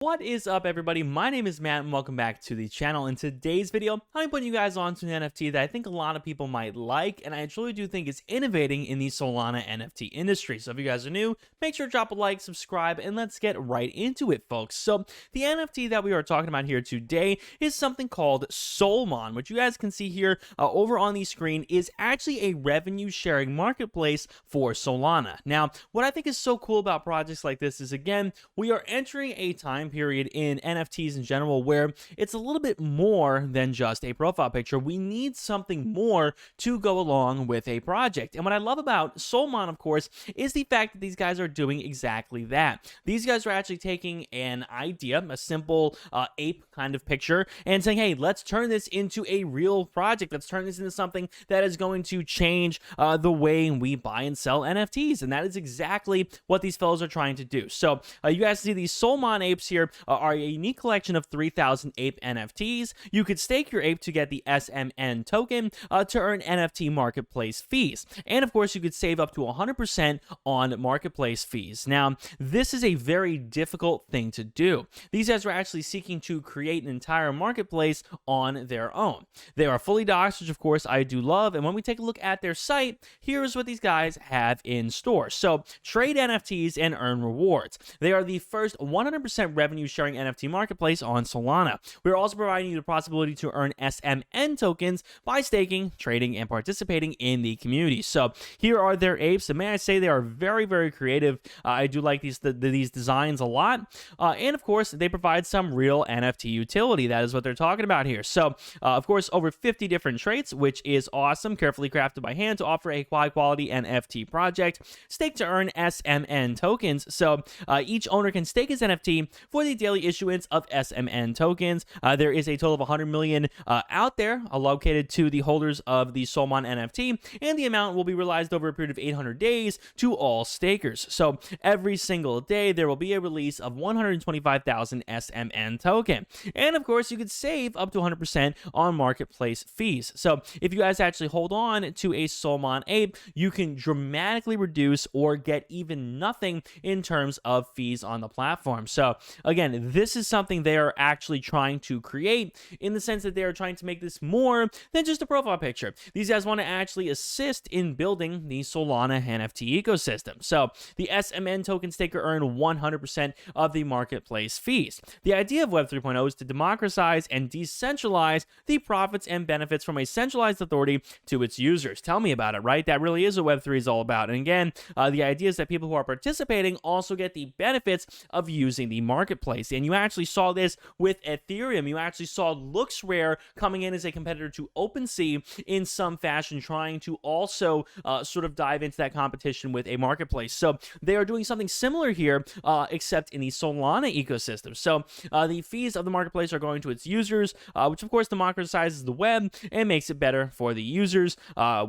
What is up, everybody? My name is Matt and welcome back to the channel. In today's video, I'm putting you guys on to an NFT that I think a lot of people might like, and I truly do think is innovating in the Solana NFT industry. So if you guys are new, make sure to drop a like, subscribe, and let's get right into it, folks. So the NFT that we are talking about here today is something called Solmon, which you guys can see here over on the screen is actually a revenue sharing marketplace for Solana. Now, what I think is so cool about projects like this is, again, we are entering a time period in NFTs in general where it's a little bit more than just a profile picture. We need something more to go along with a project. And what I love about Solmon, of course, is the fact that these guys are doing exactly that. These guys are actually taking an idea, a simple ape kind of picture, and saying, hey, let's turn this into a real project. Let's turn this into something that is going to change the way we buy and sell NFTs. And that is exactly what these fellows are trying to do. So you guys see these Solmon apes here are a unique collection of 3,000 ape NFTs. You could stake your ape to get the SMN token to earn NFT marketplace fees. And of course, you could save up to 100% on marketplace fees. Now, this is a very difficult thing to do. These guys are actually seeking to create an entire marketplace on their own. They are fully doxed, which of course I do love. And when we take a look at their site, here's what these guys have in store. So trade NFTs and earn rewards. They are the first 100% revenue sharing NFT marketplace on Solana. We're also providing you the possibility to earn SMN tokens by staking, trading, and participating in the community. So here are their apes, and may I say they are very, very creative. I do like these designs a lot. And of course, they provide some real NFT utility. That is what they're talking about here. So of course, over 50 different traits, which is awesome, carefully crafted by hand to offer a high quality NFT project. Stake to earn SMN tokens. So each owner can stake his NFT for the daily issuance of SMN tokens. There is a total of 100 million out there allocated to the holders of the Solmon NFT, and the amount will be realized over a period of 800 days to all stakers. So every single day, there will be a release of 125,000 SMN token. And of course, you could save up to 100% on marketplace fees. So if you guys actually hold on to a Solmon ape, you can dramatically reduce or get even nothing in terms of fees on the platform. So again, this is something they are actually trying to create in the sense that they are trying to make this more than just a profile picture. These guys want to actually assist in building the Solana NFT ecosystem. So the SMN token staker earn 100% of the marketplace fees. The idea of Web 3.0 is to democratize and decentralize the profits and benefits from a centralized authority to its users. Tell me about it, right? That really is what Web3 is all about. And again, the idea is that people who are participating also get the benefits of using the marketplace. And you actually saw this with Ethereum. You actually saw LooksRare coming in as a competitor to OpenSea in some fashion, trying to also sort of dive into that competition with a marketplace. So they are doing something similar here, except in the Solana ecosystem. So the fees of the marketplace are going to its users, which of course democratizes the web and makes it better for the users.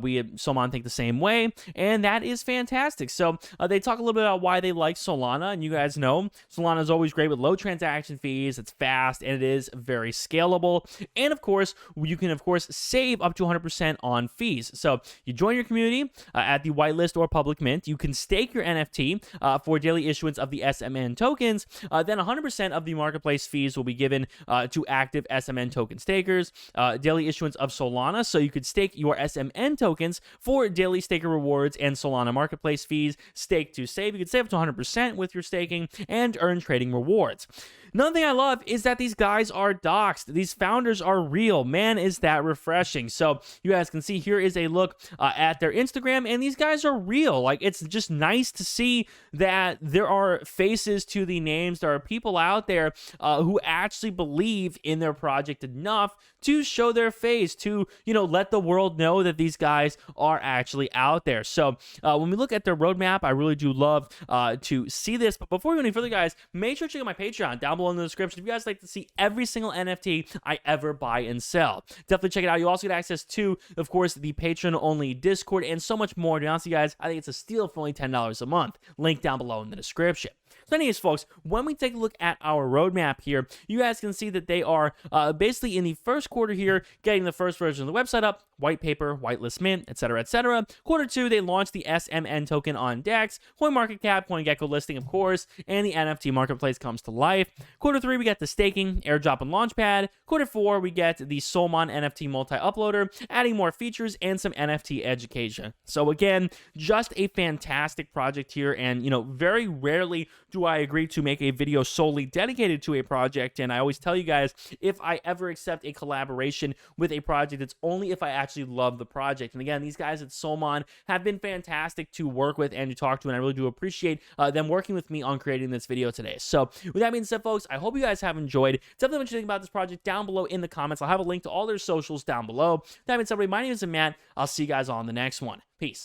We at Solmon think the same way, and that is fantastic. So they talk a little bit about why they like Solana, and you guys know Solana is always great with low transaction fees. It's fast and it is very scalable. And of course, you can save up to 100% on fees. So you join your community at the whitelist or public mint. You can stake your NFT for daily issuance of the SMN tokens. Then 100% of the marketplace fees will be given to active SMN token stakers. Daily issuance of Solana. So you could stake your SMN tokens for daily staker rewards and Solana marketplace fees. Stake to save. You can save up to 100% with your staking and earn trading rewards. Another thing I love is that these guys are doxed. These founders are real. Man, is that refreshing. So you guys can see here is a look at their Instagram, and these guys are real. Like, it's just nice to see that there are faces to the names. There are people out there who actually believe in their project enough to show their face, to, let the world know that these guys are actually out there. So when we look at their roadmap, I really do love to see this. But before we go any further, guys, make sure to check out my Patreon down below in the description if you guys like to see every single NFT I ever buy and sell. Definitely check it out. You also get access to, of course, the Patreon-only Discord and so much more. To be honest with you guys, I think it's a steal for only $10 a month. Link down below in the description. So anyways, folks, when we take a look at our roadmap here, you guys can see that they are basically in the first quarter here, getting the first version of the website up, white paper, whitelist mint, etc., etc. Quarter 2, they launched the SMN token on DEX, CoinMarketCap, CoinGecko listing, of course, and the NFT marketplace comes to life. Quarter 3, we get the staking, airdrop, and launchpad. Quarter 4, we get the Solmon NFT multi-uploader, adding more features and some NFT education. So again, just a fantastic project here, and very rarely do I agree to make a video solely dedicated to a project, and I always tell you guys, if I ever accept a collaboration with a project, it's only if I actually love the project. And again, these guys at Solmon have been fantastic to work with and to talk to, and I really do appreciate them working with me on creating this video today. So with that being said, folks, I hope you guys have enjoyed. Definitely what you think about this project down below in the comments. I'll have a link to all their socials down below. That being said, everybody, my name is Matt. I'll see you guys on the next one. Peace.